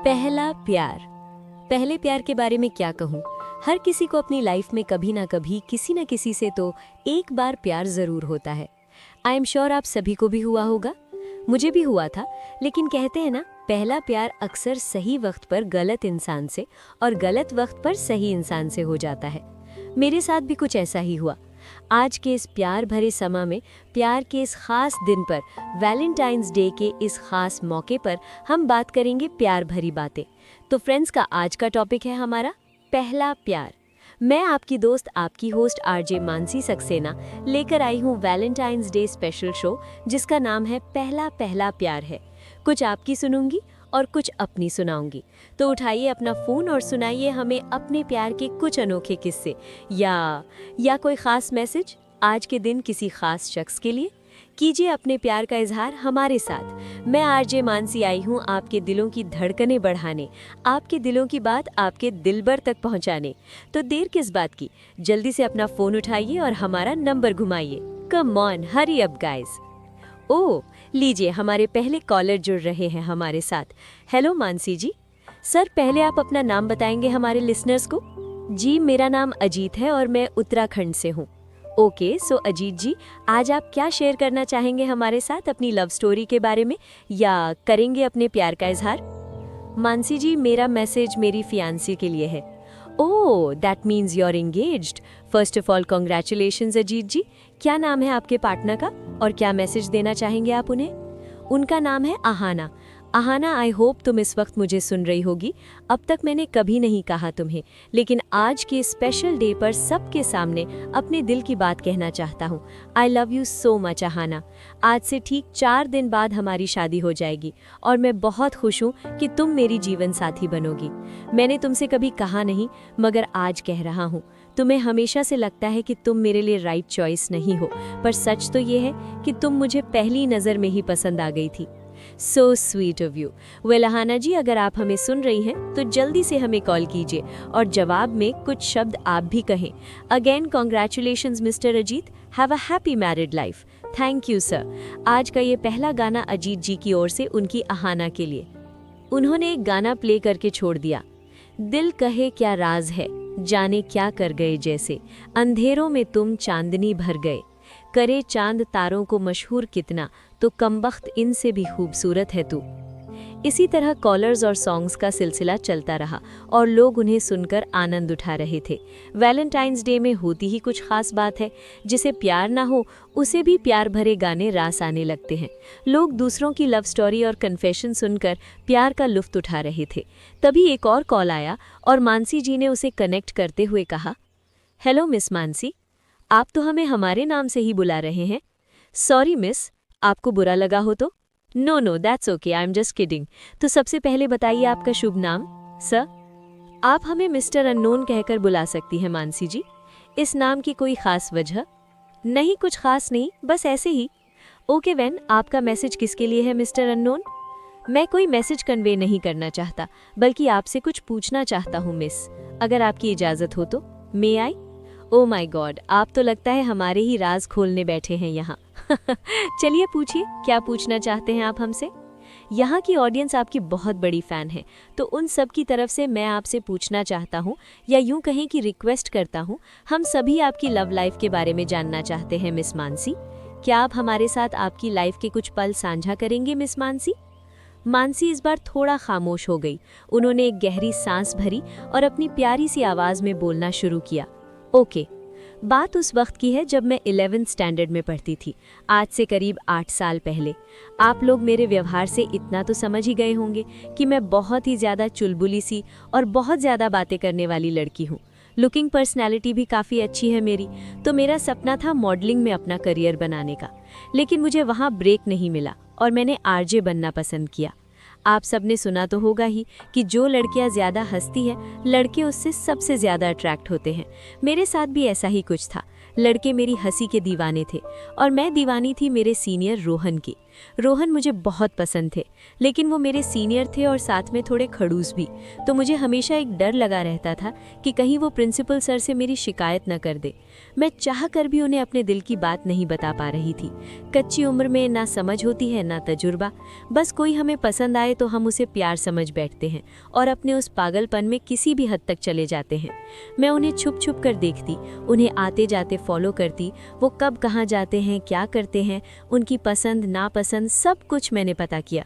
पहला प्यार। पहले प्यार के बारे में क्या कहूँ। हर किसी को अपनी लाइफ में कभी ना कभी किसी न किसी से तो एक बार प्यार जरूर होता है। आई एम श्योर आप सभी को भी हुआ होगा, मुझे भी हुआ था। लेकिन कहते हैं ना, पहला प्यार अक्सर सही वक्त पर गलत इंसान से और गलत वक्त पर सही इंसान से हो जाता है। मेरे साथ भी कुछ ऐसा ही हुआ। आज के इस प्यार भरे समय में, प्यार के इस खास दिन पर, वैलेंटाइंस डे के इस खास मौके पर हम बात करेंगे प्यार भरी बातें। तो फ्रेंड्स, का आज का टॉपिक है हमारा पहला प्यार। मैं आपकी दोस्त, आपकी होस्ट आरजे मानसी सक्सेना लेकर आई हूँ वैलेंटाइंस डे स्पेशल शो, जिसका नाम है पहला पहला प्यार है। कुछ आपकी सुनूंगी और कुछ अपनी सुनाऊंगी। तो उठाइए अपना फ़ोन और सुनाइए हमें अपने प्यार के कुछ अनोखे किस्से या कोई ख़ास मैसेज आज के दिन किसी ख़ास शख्स के लिए। कीजिए अपने प्यार का इजहार हमारे साथ। मैं आरजे मानसी आई हूँ आपके दिलों की धड़कनें बढ़ाने, आपके दिलों की बात आपके दिलबर तक पहुँचाने। तो देर किस बात की, जल्दी से अपना फ़ोन उठाइए और हमारा नंबर घुमाइए। Come on, hurry up guys. Oh लीजिए, हमारे पहले कॉलर जुड़ रहे हैं हमारे साथ। हेलो मानसी जी। सर, पहले आप अपना नाम बताएंगे हमारे लिसनर्स को। जी, मेरा नाम अजीत है और मैं उत्तराखंड से हूँ। ओके, सो अजीत जी, आज आप क्या शेयर करना चाहेंगे हमारे साथ, अपनी लव स्टोरी के बारे में या करेंगे अपने प्यार का इजहार। मानसी जी, मेरा मैसेज मेरी फियांसी के लिए है। Oh, that means you are engaged. First of all congratulations Ajit ji. क्या नाम है आपके पार्टनर का और क्या मैसेज देना चाहेंगे आप उन्हें। उनका नाम है आहाना। आहाना, आई होप तुम इस वक्त मुझे सुन रही होगी। अब तक मैंने कभी नहीं कहा तुम्हें, लेकिन आज के स्पेशल डे पर सबके सामने अपने दिल की बात कहना चाहता हूँ। I love you so much Aahana. आज से ठीक 4 दिन बाद हमारी शादी हो जाएगी और मैं बहुत खुश हूँ कि तुम मेरी जीवन साथी बनोगी। मैंने तुमसे कभी कहा नहीं, मगर आज कह रहा हूँ। तुम्हें हमेशा से लगता है कि तुम मेरे लिए राइट चॉइस नहीं हो, पर सच तो ये है कि तुम मुझे पहली नज़र में ही पसंद आ गई थी। So sweet of you. Well Ahana ji, अगर आप हमें सुन रही हैं तो जल्दी से हमें कॉल कीजिए और जवाब में कुछ शब्द आप भी कहें। Again congratulations mister Ajit, have a happy married life. Thank you sir. आज का ये पहला गाना अजीत जी की ओर से उनकी आहाना के लिए। उन्होंने एक गाना प्ले करके छोड़ दिया। दिल कहे क्या राज है, जाने क्या कर गए जैसे, अंधेरों में तुम चांदनी भर गए। करे चांद तारों को मशहूर कितना, तो कमबख्त इनसे भी खूबसूरत है तू। इसी तरह कॉलर्स और सॉन्ग्स का सिलसिला चलता रहा और लोग उन्हें सुनकर आनंद उठा रहे थे। वैलेंटाइंस डे में होती ही कुछ खास बात है। जिसे प्यार ना हो उसे भी प्यार भरे गाने रास आने लगते हैं। लोग दूसरों की लव स्टोरी और कन्फेशन सुनकर प्यार का लुफ्त उठा रहे थे। तभी एक और कॉल आया और मानसी जी ने उसे कनेक्ट करते हुए कहा, हेलो मिस मानसी, आप तो हमें हमारे नाम से ही बुला रहे हैं। सॉरी मिस, आपको बुरा लगा हो तो। No that's okay, I am just kidding. तो सबसे पहले बताइए आपका शुभ नाम। सर, आप हमें मिस्टर अननोन कहकर बुला सकती हैं मानसी जी। इस नाम की कोई खास वजह नहीं? कुछ खास नहीं, बस ऐसे ही। ओके वेन, आपका मैसेज किसके लिए है मिस्टर अननोन? मैं कोई मैसेज कन्वे नहीं करना चाहता, बल्कि आपसे कुछ पूछना चाहता हूँ मिस, अगर आपकी इजाज़त हो तो। मे आई? ओ माय गॉड, आप तो लगता है हमारे ही राज खोलने बैठे हैं यहाँ। चलिए पूछिए, क्या पूछना चाहते हैं आप हमसे। यहाँ की ऑडियंस आपकी बहुत बड़ी फ़ैन है, तो उन सब की तरफ से मैं आपसे पूछना चाहता हूँ, या यूँ कहें कि रिक्वेस्ट करता हूँ। हम सभी आपकी लव लाइफ के बारे में जानना चाहते हैं मिस मानसी। क्या आप हमारे साथ आपकी लाइफ के कुछ पल साझा करेंगे मिस मानसी? मानसी इस बार थोड़ा खामोश हो गई। उन्होंने एक गहरी सांस भरी और अपनी प्यारी सी आवाज़ में बोलना शुरू किया। ओके, बात उस वक्त की है जब मैं 11th स्टैंडर्ड में पढ़ती थी, आज से करीब 8 साल पहले। आप लोग मेरे व्यवहार से इतना तो समझ ही गए होंगे कि मैं बहुत ही ज़्यादा चुलबुली सी और बहुत ज़्यादा बातें करने वाली लड़की हूँ। लुकिंग पर्सनैलिटी भी काफ़ी अच्छी है मेरी, तो मेरा सपना था मॉडलिंग में अपना करियर बनाने का। लेकिन मुझे वहाँ ब्रेक नहीं मिला और मैंने आरजे बनना पसंद किया। आप सबने सुना तो होगा ही कि जो लड़कियां ज़्यादा हंसती है, लड़के उससे सबसे ज़्यादा अट्रैक्ट होते हैं। मेरे साथ भी ऐसा ही कुछ था। लड़के मेरी हंसी के दीवाने थे और मैं दीवानी थी मेरे सीनियर रोहन की। रोहन मुझे बहुत पसंद थे, लेकिन वो मेरे सीनियर थे और साथ में थोड़े खड़ूस भी, तो मुझे हमेशा एक डर लगा रहता था कि कहीं वो प्रिंसिपल सर से मेरी शिकायत न कर दे। मैं चाह कर भी उन्हें अपने दिल की बात नहीं बता पा रही थी। कच्ची उम्र में ना समझ होती है ना तजुर्बा, बस कोई हमें पसंद आए तो हम उसे प्यार समझ बैठते हैं और अपने उस पागलपन में किसी भी हद तक चले जाते हैं। मैं उन्हें छुप छुप कर देखती, उन्हें आते जाते फॉलो करती, वो कब कहाँ जाते हैं, क्या करते हैं, उनकी पसंद नापसंद सब कुछ मैंने पता किया।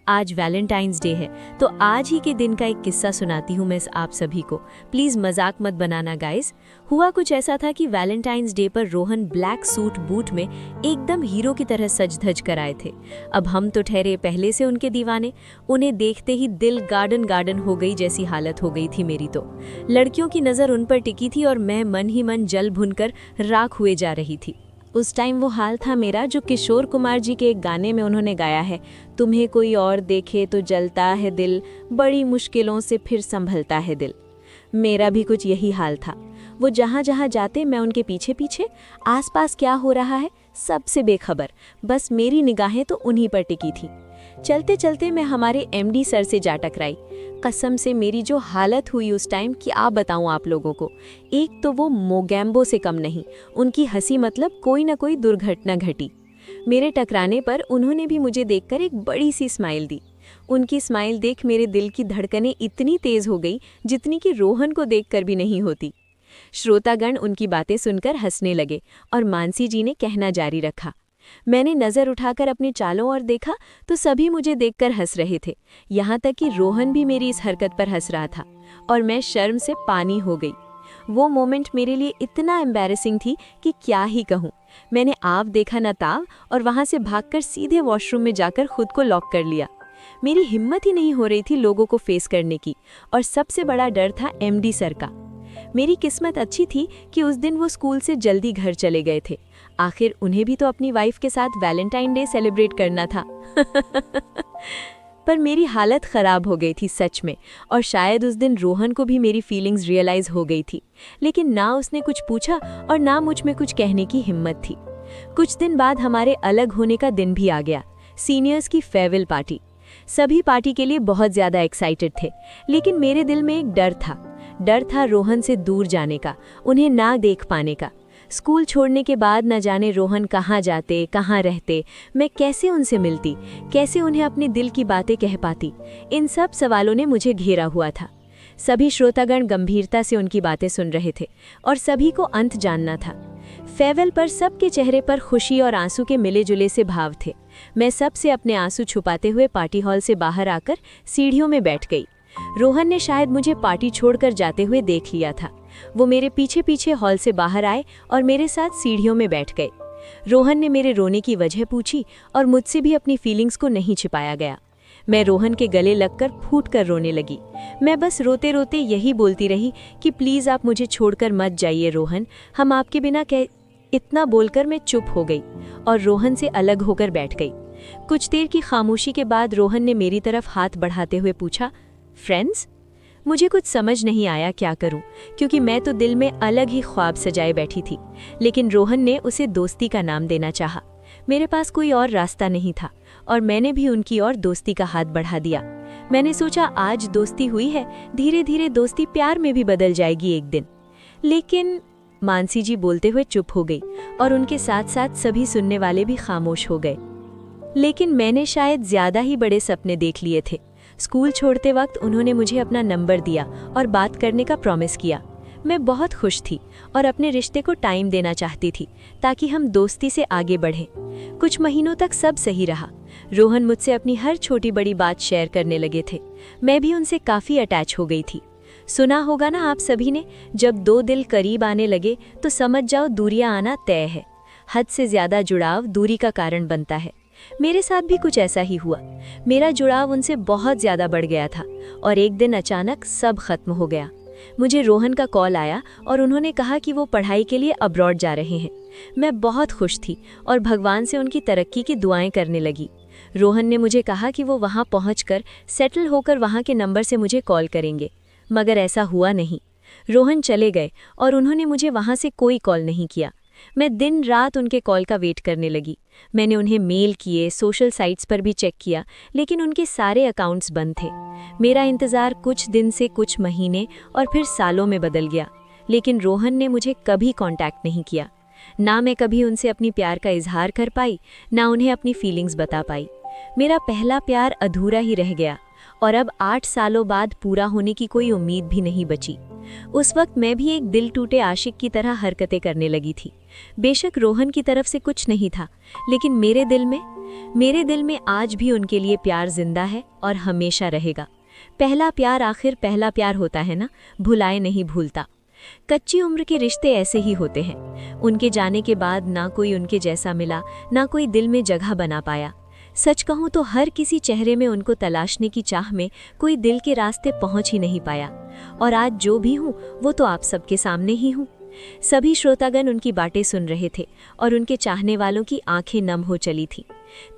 आज वैलेंटाइंस डे है, तो आज ही के दिन का एक किस्सा सुनाती हूँ मैं आप सभी को। प्लीज़ मजाक मत बनाना गाइस। हुआ कुछ ऐसा था कि वैलेंटाइंस डे पर रोहन ब्लैक सूट बूट में एकदम हीरो की तरह सज धज कर आए थे। अब हम तो ठहरे पहले से उनके दीवाने, उन्हें देखते ही दिल गार्डन गार्डन हो गई जैसी हालत हो गई थी मेरी। तो लड़कियों की नज़र उन पर टिकी थी और मैं मन ही मन जल भुनकर राख हुए जा रही थी। उस टाइम वो हाल था मेरा जो किशोर कुमार जी के एक गाने में उन्होंने गाया है, तुम्हें कोई और देखे तो जलता है दिल, बड़ी मुश्किलों से फिर संभलता है दिल। मेरा भी कुछ यही हाल था। वो जहाँ जहाँ जाते मैं उनके पीछे पीछे, आसपास क्या हो रहा है सबसे बेखबर, बस मेरी निगाहें तो उन्हीं पर टिकी थी। चलते चलते मैं हमारे एमडी सर से जा टकराई। कसम से मेरी जो हालत हुई उस टाइम क्या बताऊं आप लोगों को। एक तो वो मोगैम्बो से कम नहीं, उनकी हंसी मतलब कोई ना कोई दुर्घटना घटी। मेरे टकराने पर उन्होंने भी मुझे देखकर एक बड़ी सी स्माइल दी। उनकी स्माइल देख मेरे दिल की धड़कनें इतनी तेज हो गई जितनी कि रोहन को देखकर भी नहीं होती। श्रोतागण उनकी बातें सुनकर हंसने लगे और मानसी जी ने कहना जारी रखा। मैंने नज़र उठाकर अपनी चालों ओर देखा तो सभी मुझे देखकर हंस रहे थे, यहाँ तक कि रोहन भी मेरी इस हरकत पर हंस रहा था और मैं शर्म से पानी हो गई। वो मोमेंट मेरे लिए इतना एम्बैरेसिंग थी कि क्या ही कहूँ। मैंने आप देखा न ताव और वहाँ से भागकर सीधे वॉशरूम में जाकर खुद को लॉक कर लिया। मेरी हिम्मत ही नहीं हो रही थी लोगों को फेस करने की, और सबसे बड़ा डर था एमडी सर का। मेरी किस्मत अच्छी थी कि उस दिन वो स्कूल से जल्दी घर चले गए थे। आखिर उन्हें भी तो अपनी वाइफ के साथ वैलेंटाइन डे सेलिब्रेट करना था। पर मेरी हालत ख़राब हो गई थी सच में, और शायद उस दिन रोहन को भी मेरी फीलिंग्स रियलाइज़ हो गई थी, लेकिन ना उसने कुछ पूछा और ना मुझ में कुछ कहने की हिम्मत थी। कुछ दिन बाद हमारे अलग होने का दिन भी आ गया, सीनियर्स की फेयरवेल पार्टी। सभी पार्टी के लिए बहुत ज़्यादा एक्साइटेड थे, लेकिन मेरे दिल में एक डर था रोहन से दूर जाने का, उन्हें ना देख पाने का। स्कूल छोड़ने के बाद न जाने रोहन कहाँ जाते, कहाँ रहते, मैं कैसे उनसे मिलती, कैसे उन्हें अपने दिल की बातें कह पाती। इन सब सवालों ने मुझे घेरा हुआ था। सभी श्रोतागण गंभीरता से उनकी बातें सुन रहे थे और सभी को अंत जानना था। फेयरवेल पर सबके चेहरे पर खुशी और आंसू के मिले जुले से भाव थे। मैं सबसे अपने आंसू छुपाते हुए पार्टी हॉल से बाहर आकर सीढ़ियों में बैठ गई। रोहन ने शायद मुझे पार्टी छोड़कर जाते हुए देख लिया था। वो मेरे पीछे पीछे हॉल से बाहर आए और मेरे साथ सीढ़ियों में बैठ गए। रोहन ने मेरे रोने की वजह पूछी और मुझसे भी अपनी फीलिंग्स को नहीं छिपाया गया। मैं रोहन के गले लगकर फूट कर रोने लगी। मैं बस रोते रोते यही बोलती रही कि प्लीज़ आप मुझे छोड़कर मत जाइए रोहन, हम आपके बिना इतना बोलकर मैं चुप हो गई और रोहन से अलग होकर बैठ गई। कुछ देर की खामोशी के बाद रोहन ने मेरी तरफ हाथ बढ़ाते हुए पूछा, फ्रेंड्स? मुझे कुछ समझ नहीं आया क्या करूं, क्योंकि मैं तो दिल में अलग ही ख्वाब सजाए बैठी थी, लेकिन रोहन ने उसे दोस्ती का नाम देना चाहा। मेरे पास कोई और रास्ता नहीं था और मैंने भी उनकी ओर दोस्ती का हाथ बढ़ा दिया। मैंने सोचा आज दोस्ती हुई है, धीरे धीरे दोस्ती प्यार में भी बदल जाएगी एक दिन। लेकिन मानसी जी बोलते हुए चुप हो गई और उनके साथ साथ सभी सुनने वाले भी खामोश हो गए। लेकिन मैंने शायद ज़्यादा ही बड़े सपने देख लिए थे। स्कूल छोड़ते वक्त उन्होंने मुझे अपना नंबर दिया और बात करने का प्रॉमिस किया। मैं बहुत खुश थी और अपने रिश्ते को टाइम देना चाहती थी ताकि हम दोस्ती से आगे बढ़ें। कुछ महीनों तक सब सही रहा। रोहन मुझसे अपनी हर छोटी बड़ी बात शेयर करने लगे थे। मैं भी उनसे काफ़ी अटैच हो गई थी। सुना होगा ना आप सभी ने, जब दो दिल करीब आने लगे तो समझ जाओ दूरियां आना तय है। हद से ज़्यादा जुड़ाव दूरी का कारण बनता है। मेरे साथ भी कुछ ऐसा ही हुआ। मेरा जुड़ाव उनसे बहुत ज़्यादा बढ़ गया था और एक दिन अचानक सब खत्म हो गया। मुझे रोहन का कॉल आया और उन्होंने कहा कि वो पढ़ाई के लिए अब्रॉड जा रहे हैं। मैं बहुत खुश थी और भगवान से उनकी तरक्की की दुआएं करने लगी। रोहन ने मुझे कहा कि वो वहाँ पहुँचकर सेटल होकर वहाँ के नंबर से मुझे कॉल करेंगे, मगर ऐसा हुआ नहीं। रोहन चले गए और उन्होंने मुझे वहाँ से कोई कॉल नहीं किया। मैं दिन रात उनके कॉल का वेट करने लगी। मैंने उन्हें मेल किए, सोशल साइट्स पर भी चेक किया, लेकिन उनके सारे अकाउंट्स बंद थे। मेरा इंतज़ार कुछ दिन से कुछ महीने और फिर सालों में बदल गया, लेकिन रोहन ने मुझे कभी कांटेक्ट नहीं किया। ना मैं कभी उनसे अपनी प्यार का इजहार कर पाई, ना उन्हें अपनी फीलिंग्स बता पाई। मेरा पहला प्यार अधूरा ही रह गया और अब 8 सालों बाद पूरा होने की कोई उम्मीद भी नहीं बची। उस वक्त मैं भी एक दिल टूटे आशिक की तरह हरकतें करने लगी थी। बेशक रोहन की तरफ से कुछ नहीं था, लेकिन मेरे दिल में आज भी उनके लिए प्यार जिंदा है और हमेशा रहेगा। पहला प्यार आखिर पहला प्यार होता है ना, भुलाए नहीं भूलता। कच्ची उम्र के रिश्ते ऐसे ही होते हैं। उनके जाने के बाद ना कोई उनके जैसा मिला, ना कोई दिल में जगह बना पाया। सच कहूँ तो हर किसी चेहरे में उनको तलाशने की चाह में कोई दिल के रास्ते पहुंच ही नहीं पाया। और आज जो भी हूँ वो तो आप सबके सामने ही हूँ। सभी श्रोतागण उनकी बातें सुन रहे थे और उनके चाहने वालों की आंखें नम हो चली थी।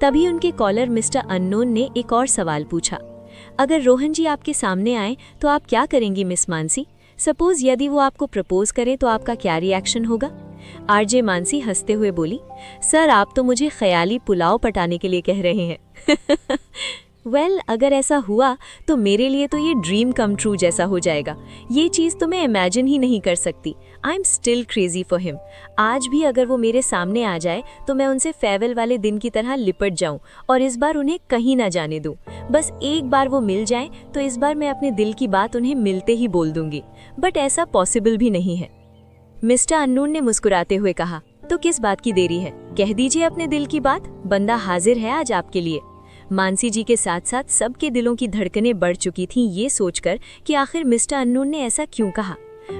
तभी उनके कॉलर मिस्टर अननोन ने एक और सवाल पूछा, अगर रोहन जी आपके सामने आए तो आप क्या करेंगी मिस मानसी? सपोज यदि वो आपको प्रपोज करें तो आपका क्या रिएक्शन होगा? आरजे मानसी हंसते हुए बोली, सर आप तो मुझे ख्याली पुलाव पटाने के लिए कह रहे हैं। वेल, अगर ऐसा हुआ तो मेरे लिए तो ये ड्रीम कम ट्रू जैसा हो जाएगा। ये चीज़ तो मैं इमेजिन ही नहीं कर सकती। I am still crazy for him. आज भी अगर वो मेरे सामने आ जाए तो मैं उनसे फेयरवेल वाले दिन की तरह लिपट जाऊं और इस बार उन्हें कहीं ना जाने दूं। बस एक बार वो मिल जाएं तो इस बार मैं अपने दिल की बात उन्हें मिलते ही बोल दूंगी। बट ऐसा पॉसिबल भी नहीं है। मिस्टर अन्नून ने मुस्कुराते हुए कहा, तो किस बात की देरी है, कह दीजिए अपने दिल की बात। बंदा हाजिर है आज आपके लिए। मानसी जी के साथ साथ सबके दिलों की धड़कनें बढ़ चुकी थीं ये सोचकर कि आखिर मिस्टर अन्नून ने ऐसा क्यों कहा।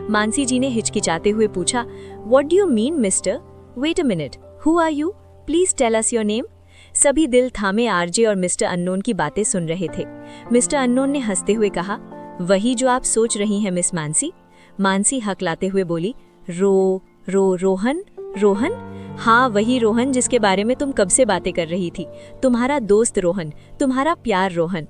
मानसी जी ने हिचकिचाते हुए पूछा, what do you mean mister? Wait a minute, who are you? Please tell us your name. सभी दिल थामे आरजे और मिस्टर अन्नोन की बातें सुन रहे थे। मिस्टर अन्नोन ने हंसते हुए कहा, वही जो आप सोच रही हैं मिस मानसी। मानसी हकलाते हुए बोली, रोहन? हाँ, वही रोहन जिसके बारे में तुम कब से बातें कर रही थी। तुम्हारा दोस्त रोहन, तुम्हारा प्यार रोहन।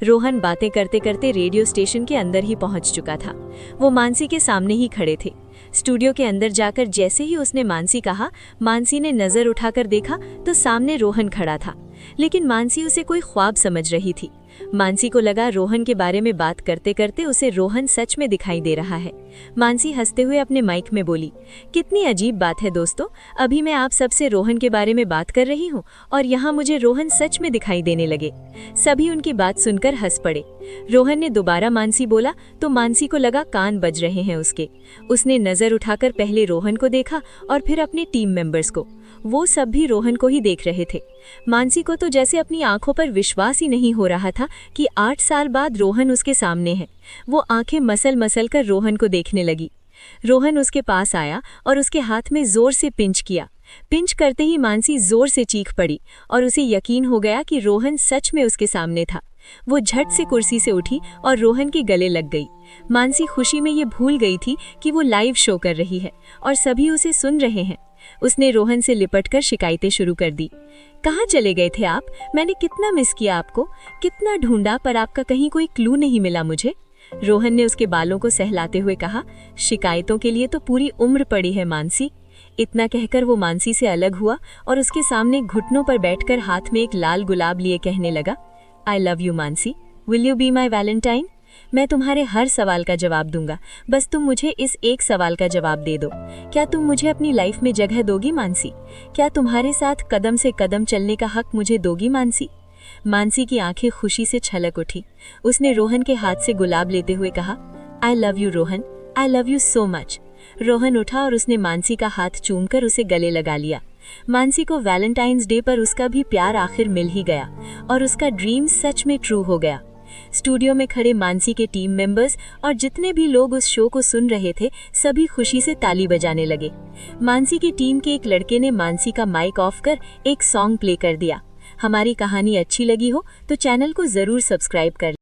रोहन बातें करते करते रेडियो स्टेशन के अंदर ही पहुंच चुका था। वो मानसी के सामने ही खड़े थे। स्टूडियो के अंदर जाकर जैसे ही उसने मानसी कहा, मानसी ने नजर उठाकर देखा तो सामने रोहन खड़ा था। लेकिन मानसी उसे कोई ख्वाब समझ रही थी। मानसी को लगा रोहन के बारे में बात करते करते उसे रोहन सच में दिखाई दे रहा है। मानसी हंसते हुए अपने माइक में बोली, कितनी अजीब बात है दोस्तों, अभी मैं आप सबसे रोहन के बारे में बात कर रही हूँ और यहाँ मुझे रोहन सच में दिखाई देने लगे। सभी उनकी बात सुनकर हंस पड़े। रोहन ने दोबारा मानसी बोला तो मानसी को लगा कान बज रहे हैं उसके। उसने नजर उठाकर पहले रोहन को देखा और फिर अपने टीम मेंबर्स को। वो सब भी रोहन को ही देख रहे थे। मानसी को तो जैसे अपनी आंखों पर विश्वास ही नहीं हो रहा था कि 8 साल बाद रोहन उसके सामने है। वो आंखें मसल कर रोहन को देखने लगी। रोहन उसके पास आया और उसके हाथ में जोर से पिंच किया। पिंच करते ही मानसी जोर से चीख पड़ी और उसे यकीन हो गया कि रोहन सच में उसके सामने था। वो झट से कुर्सी से उठी और रोहन के गले लग गई। मानसी खुशी में ये भूल गई थी कि वो लाइव शो कर रही है और सभी उसे सुन रहे हैं। उसने रोहन से लिपटकर शिकायतें शुरू कर दी। कहाँ चले गए थे आप? मैंने कितना मिस किया आपको, कितना ढूंढा पर आपका कहीं कोई क्लू नहीं मिला मुझे। रोहन ने उसके बालों को सहलाते हुए कहा, शिकायतों के लिए तो पूरी उम्र पड़ी है मानसी। इतना कहकर वो मानसी से अलग हुआ और उसके सामने घुटनों पर बैठकर हाथ में एक लाल गुलाब लिए कहने लगा, I love you Mansi, will you be my Valentine? मैं तुम्हारे हर सवाल का जवाब दूंगा, बस तुम मुझे इस एक सवाल का जवाब दे दो। क्या तुम मुझे अपनी लाइफ में जगह दोगी मानसी? क्या तुम्हारे साथ कदम से कदम चलने का हक मुझे दोगी मानसी? मानसी की आंखें खुशी से छलक उठी। उसने रोहन के हाथ से गुलाब लेते हुए कहा, I love you Rohan, I love you so much. Rohan उठा और उसने मानसी का हाथ चूमकर उसे गले लगा लिया। मानसी को वैलेंटाइंस डे पर उसका भी प्यार आखिर मिल ही गया और उसका ड्रीम सच में ट्रू हो गया। स्टूडियो में खड़े मानसी के टीम मेंबर्स और जितने भी लोग उस शो को सुन रहे थे सभी खुशी से ताली बजाने लगे। मानसी की टीम के एक लड़के ने मानसी का माइक ऑफ कर एक सॉन्ग प्ले कर दिया। हमारी कहानी अच्छी लगी हो तो चैनल को जरूर सब्सक्राइब कर